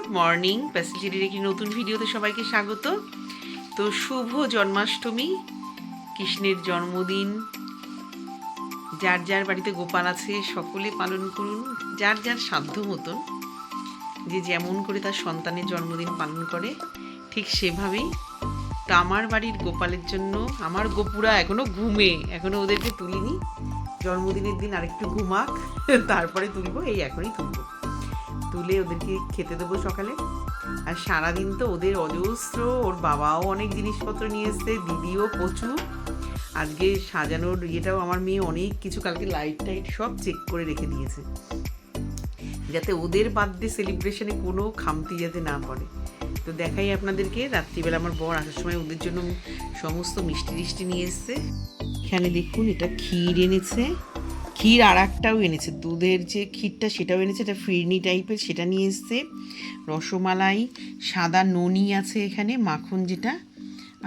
Good morning. প্যাসেঞ্জারের একটি নতুন ভিডিওতে সবাইকে স্বাগত। তো শুভ জন্মাষ্টমী, কৃষ্ণের জন্মদিন। যার যার বাড়িতে গোপাল আছে সকলে পালন করুন, যার যার সাধ্য মতন, যে যেমন করে তার সন্তানের জন্মদিন পালন করে ঠিক সেভাবেই। তো আমার বাড়ির গোপালের জন্য আমার গোপুরা এখনও ঘুমে, এখনও ওদেরকে তুলিনি। জন্মদিনের দিন আরেকটু ঘুমাক, তারপরে তুলবো। এই এখনই তুলবো, তুলে ওদেরকে খেতে দেবো সকালে। আর সারাদিন তো ওদের অজস্র, ওর বাবাও অনেক জিনিসপত্র নিয়ে এসছে, দিদিও প্রচুর। আজকে সাজানোর ইয়েটাও আমার মেয়ে অনেক কিছু, কালকে লাইট টাইট সব চেক করে রেখে দিয়েছে, যাতে ওদের বার্থডে সেলিব্রেশনে কোনো খামতি যাতে না পড়ে। তো দেখাই আপনাদেরকে, রাত্রিবেলা আমার বর আসার সময় ওদের জন্য সমস্ত মিষ্টি টিষ্টি নিয়ে এসছে। এখানে দেখুন, এটা ক্ষীর এনেছে, ক্ষীর আর একটাও এনেছে, দুধের যে ক্ষীরটা সেটাও এনেছে, এটা ফিরনি টাইপের, সেটা নিয়ে এসছে। রসমালাই, সাদা ননি আছে এখানে, মাখন যেটা,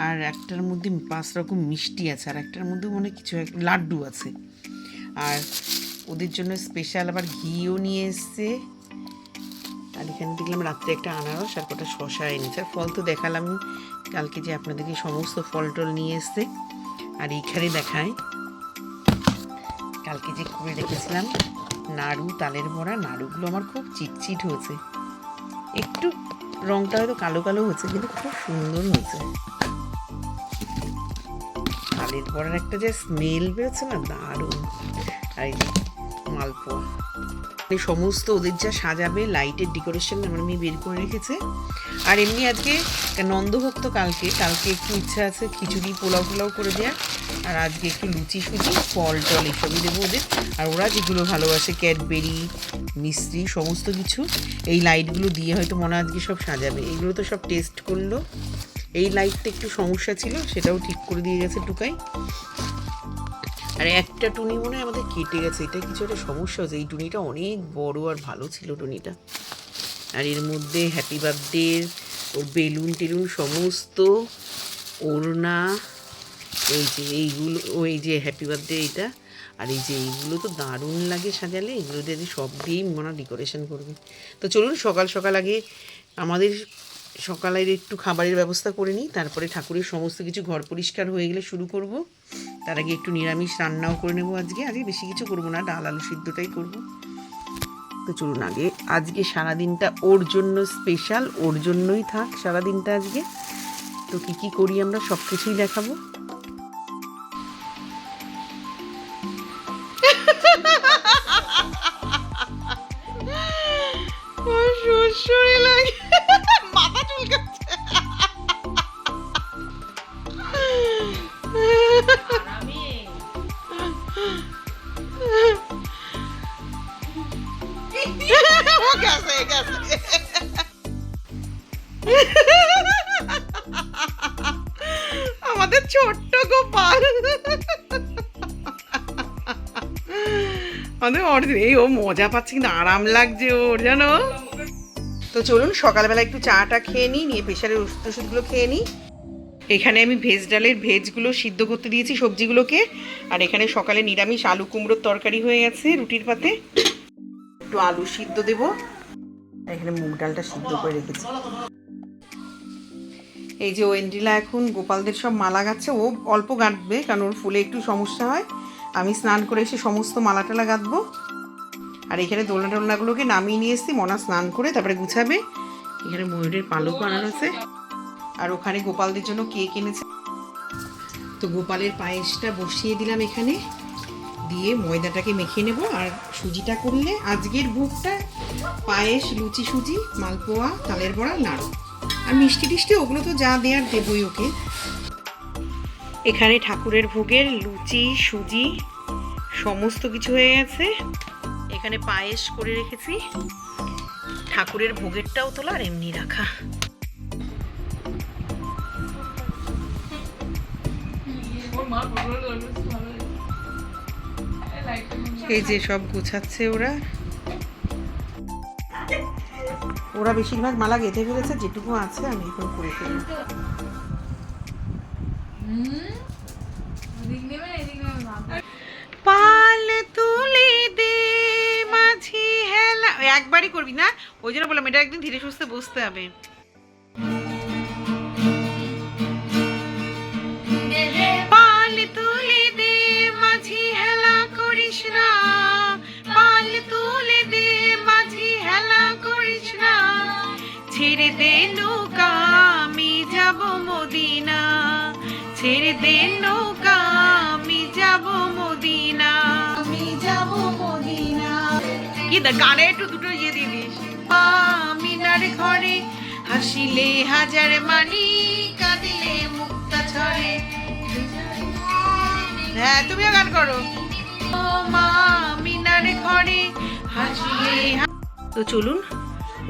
আর একটার মধ্যে 5 রকম মিষ্টি আছে, আর একটার মধ্যে মনে কিছু লাড্ডু আছে। আর ওদের জন্য স্পেশাল আবার ঘিও নিয়ে এসছে। আর এখানে দেখলাম রাত্রে একটা আনারস আর কটা শশা এনেছে। আর ফল তো দেখালাম কালকে, যে আপনাদেরকে সমস্ত ফল টল নিয়ে এসছে। আর এইখানে দেখায় কালকে যে করে রেখেছিলাম নাড়ু, তালের বড়া। নাড়ুগুলো আমার খুব চিটচিট হয়েছে, একটু রংটা হয়তো কালো কালো হয়েছে, কিন্তু খুব সুন্দর হয়েছে। তালের বড়ার একটা যে স্মেল বেরোচ্ছে না, দারুণ। আর এই যে মালপোয়া, এই সমস্ত ওদের যা সাজাবে, লাইটের ডেকোরেশন আমার মেয়ে বের করে রেখেছে। আর এমনি আজকে নন্দভোগ তো কালকে একটু ইচ্ছা আছে খিচুড়ি পোলাও টোলাও করে দেওয়ার। আর আজকে একটু লুচি সুজি, ফল টল এসবই দেবো ওদের। আর ওরা যেগুলো ভালোবাসে, ক্যাডবেরি, মিষ্টি, সমস্ত কিছু এই লাইটগুলো দিয়ে হয়তো মনে আজকে সব সাজাবে। এইগুলো তো সব টেস্ট করলো। এই লাইটটা একটু সমস্যা ছিল, সেটাও ঠিক করে দিয়ে গেছে টুকাই। আর একটা টুনি মনে হয় আমাদের কেটে গেছে, এটা কিছু একটা সমস্যা হচ্ছে। এই টুনিটা অনেক বড় আর ভালো ছিল টুনিটা। আর এর মধ্যে হ্যাপি বার্থডে, ওর বেলুন টেলুন সমস্ত, ওড়না, এই যে এইগুলো, ওই যে হ্যাপি বার্থডে এইটা। আর এই যে এইগুলো তো দারুণ লাগে সাজালে, এগুলো দিয়ে সব দিয়েই মনে ডেকোরেশন করবে। তো চলুন সকাল সকাল আগে আমাদের সকালের একটু খাবারের ব্যবস্থা করে নিই, তারপরে ঠাকুরের সমস্ত কিছু ঘর পরিষ্কার হয়ে গেলে শুরু করব। তার আগে একটু নিরামিষ রান্নাও করে নেবো আজকে বেশি কিছু করবো না, ডাল আলু সিদ্ধটাই করবো। তো চলুন আজকে সারাদিনটা ওর জন্য স্পেশাল, ওর জন্যই থাক সারাদিনটা আজকে। তো কী কী করি আমরা সব কিছুই দেখাবো। মাথা চুলকাচ্ছে। আমাদের ছোট্ট গোপাল, এই ও মজা পাচ্ছে, কিন্তু আরাম লাগছে ওর, জানো। তো চলুন সকালবেলা একটু চাটা খেয়ে নিই, নিয়ে প্রেশারের ওষুধ টষুধগুলো খেয়ে নিই। এখানে আমি ভেজ ডালের ভেজগুলো সিদ্ধ করতে দিয়েছি, সবজিগুলোকে। আর এখানে সকালে নিরামিষ আলু কুমড়োর তরকারি হয়ে গেছে রুটির পাতে, একটু আলু সিদ্ধ দেব। আর এখানে মুগ ডালটা সিদ্ধ করে রেখেছি। এই যে ওয়েন্ড্রিলা এখন গোপালদের সব মালা গাচ্ছে, ও অল্প গাঁথবে কারণ ওর ফুলে একটু সমস্যা হয়। আমি স্নান করে এসে সমস্ত মালা টালা গাঁথবো। আর এখানে দোলনা টোলনাগুলোকে নামিয়ে নিয়ে এসেছি, মনা স্নান করে তারপরে গুছাবে। এখানে ময়ূরের পালকও আনানো আছে। আর ওখানে গোপালদের জন্য কেক এনেছে। তো গোপালের পায়েসটা বসিয়ে দিলাম এখানে, দিয়ে ময়দাটাকে মেখে নেব। আর সুজিটা করলে আজকের ভোগটা পায়েস, লুচি সুজি, মালপোয়া, তালের বড়া, নাড়ু আর মিষ্টি টিষ্টি, ওগুলো তো যা দেওয়ার দেবই ওকে। এখানে ঠাকুরের ভোগের লুচি সুজি সমস্ত কিছু হয়ে গেছে। এখানে পায়েস করে রেখেছি, ঠাকুরের ভোগেরটাও তোলা আর এমনি রাখা। এই যে সব গোছাচ্ছে ওরা বেশিরভাগ মালা গেঁথে ফেলেছে, যেটুকু আছে আমি এখন করে ফেলবো। পাল তুলে দে মাঝি হেলা, একবারই করবি না, ওই জন্য বললাম এটা একদিন ধীরে সুস্থে বসতে হবে। পাল তুলে দে মাঝি হেলা করিস না, পাল তুলে দে মাঝি হেলা করিস না, ছেড়ে দে নৌকা আমি যাব মদিনা, ছেড়ে দে নৌকা আমি যাব মদিনা, আমি যাব মদিনা। কি গানে একটু দুটো ইয়ে দিয়ে দিস। আমিনার ঘরে হাসিলে হাজার মানি, কাঁদিলে মুক্তা ছড়ে। হ্যাঁ তুমিও গান করো। ও মা আমিনার ঘরে হাসিলে। তো চলুন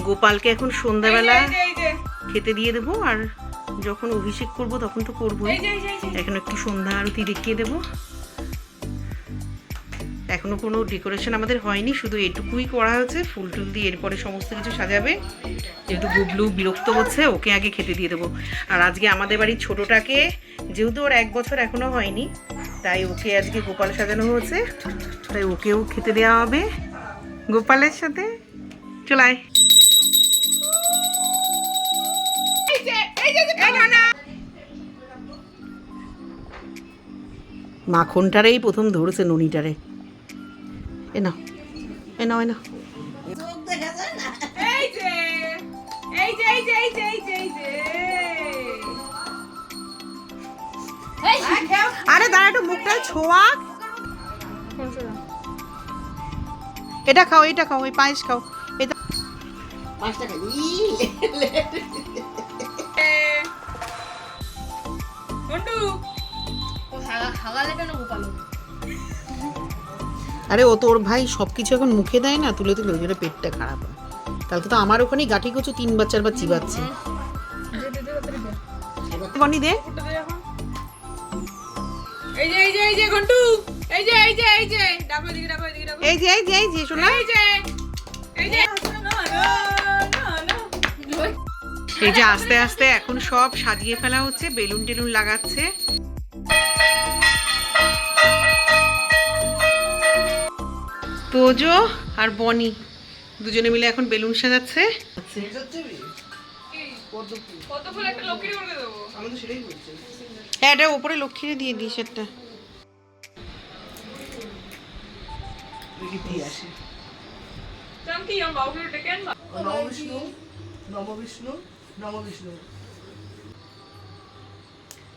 গোপালকে এখন সন্ধ্যাবেলা খেতে দিয়ে দেবো, আর যখন অভিষেক করব তখন তো করবোই। এখন একটু সন্ধ্যা আরতি দেখিয়ে দেবো। এখনো কোনো ডেকোরেশন আমাদের হয়নি, শুধু এটুকুই করা হয়েছে, ফুল টুল দিয়ে এরপরে সমস্ত কিছু সাজাবে। যেহেতু গুবলু বিরক্ত হচ্ছে, ওকে আগে খেতে দিয়ে দেবো। আর আজকে আমাদের বাড়ির ছোটোটাকে, যেহেতু ওর 1 বছর এখনো হয়নি, তাই ওকে আজকে গোপাল সাজানো হয়েছে, তাই ওকেও খেতে দেওয়া হবে গোপালের সাথে। চলাই মাখনটারেই প্রথম ধরেছে ননিটারে। এ নাও এ নাও এ নাও। আরে দাঁড়া একটু মুখটায় ছোঁয়া। এটা খাও, এটা খাও, ওই পায়েস খাও। এটা আরে ও তোর ভাই সবকিছু এখন মুখে দেয় না, তুলে তুলে, ওই জন্য পেটটা খারাপ হয়। কালকে তো আমার ওখানেই গাঠি কচু 3 4 বার চিবাচ্ছে। বনি দে। এই যে এই যে এই যে ঘন্টু, এই যে এই যে এই যে ডাকো এদিকে, ডাকো এদিকে, ডাকো। এই যে এই যে এই যে শোনা, এই যে এই যে এই যে আস্তে আস্তে এখন সব সাজিয়ে ফেলা হচ্ছে, বেলুন টেলুন লাগাচ্ছে। তোজো আর বনি দুজনে মিলে এখন বেলুন সাজাচ্ছে। হ্যাঁ এটা উপরে লক্ষ্মীরে দিয়ে দিস একটা।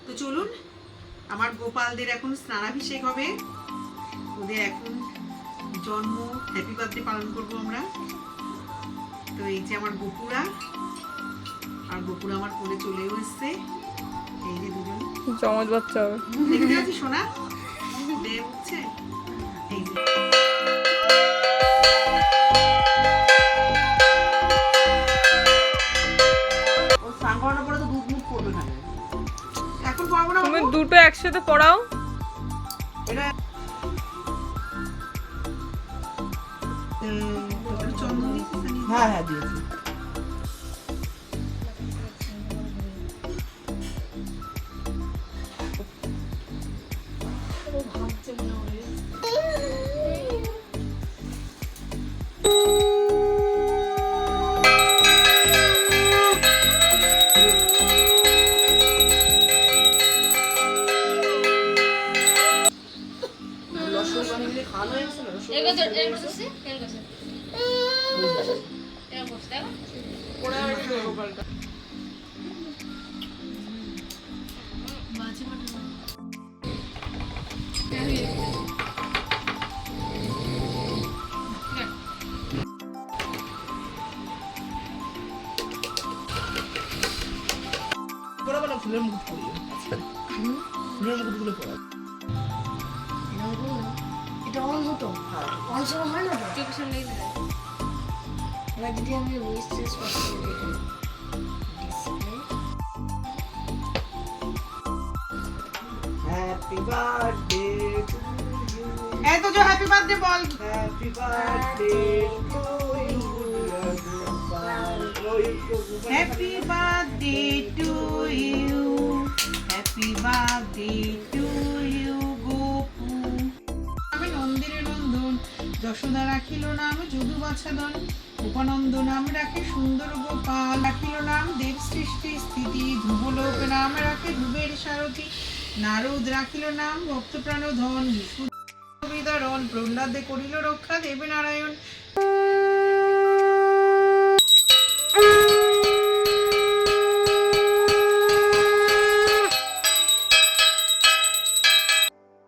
তো চলুন আমার গোপালদের এখন স্নানাভিষেক হবে, ওদের এখন জন্ম হ্যাপি বার্থডে পালন করবো আমরা। তো এই যে আমার গোপুরা, আর গোপুরা আমার কোলে চলেও এসছে। এই যে দুজন জমজ বাচ্চা হবে, দেখতে পাচ্ছি সোনা দেব হচ্ছে। এই যে ও স্নান করানোর পরে তো দুধ মুখ পড়বে না, এখন পড়াবো না। তুমি দুটো একসাথে পড়াও। এটা হ্যাঁ হ্যাঁ দিয়েছি। ফুলের মুকুট পরিয়ে, ফুলের মুকুটগুলো পরা। এটা অন হতো, অন সময় হয় না তো চোখের সামনে এবার যদি আমি ওয়েস্টেজ করতে display. Happy birthday to you. এই তো যে হ্যাপি বার্থডে বল। Happy birthday to you, happy birthday to you, happy birthday to you Gopu. আমি নন্দিনী নন্দন যশোদার রাখিল নাম যদু বাছাদন, উপানন্দ নাম রাখে সুন্দর গোপাল, রাখিল নাম দেব সৃষ্টি স্থিতি, ধ্রুবলোক নাম রাখে ধ্রুবের সারথি, নারদ রাখিল নাম ভক্ত প্রাণধন, বিদরণ প্রহ্লাদে করিল রক্ষা দেবে নারায়ণ।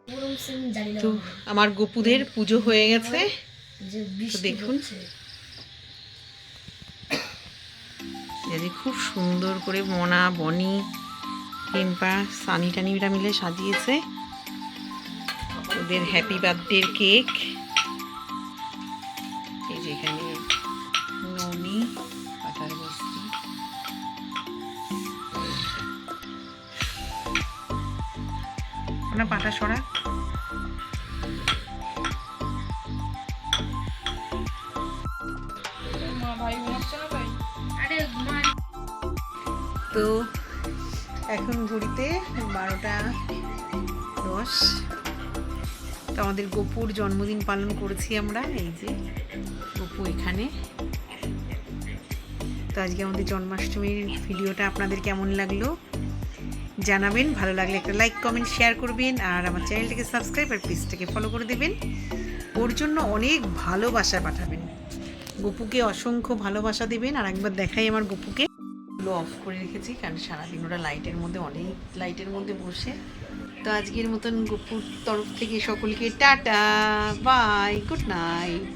পুরো সিন জানি না তো আমার গোপুদের পুজো হয়ে গেছে, যে বৃষ্টি দেখুন। হচ্ছে। যদি খুব সুন্দর করে মনা বনি টেম্পা সানি টানিরা মিলে সাজিয়েছে ওদের হ্যাপি বার্থডের কেক। এই যে এখানে ননি পাতার বস্তি, ওনা পাটা সরা। মা ভাই ঘুমাচ্ছে না তাই? আরে মা তো এখন ঘড়িতে 12:10। তো আমাদের গপুর জন্মদিন পালন করেছি আমরা, এই যে গপু এখানে। তো আজকে আমাদের জন্মাষ্টমীর ভিডিওটা আপনাদের কেমন লাগলো জানাবেন। ভালো লাগলে একটা লাইক কমেন্ট শেয়ার করবেন, আর আমার চ্যানেলটাকে সাবস্ক্রাইব আর পেজটাকে ফলো করে দেবেন। ওর জন্য অনেক ভালোবাসা পাঠাবেন, গপুকে অসংখ্য ভালোবাসা দেবেন। আর একবার দেখাই আমার গপুকে, অফ করে রেখেছি কারণ সারাদিন ওরা লাইটের মধ্যে, অনেক লাইটের মধ্যে বসে। তো আজকের মতন গপুর তরফ থেকে সকলকে টাটা, বাই, গুড নাইট।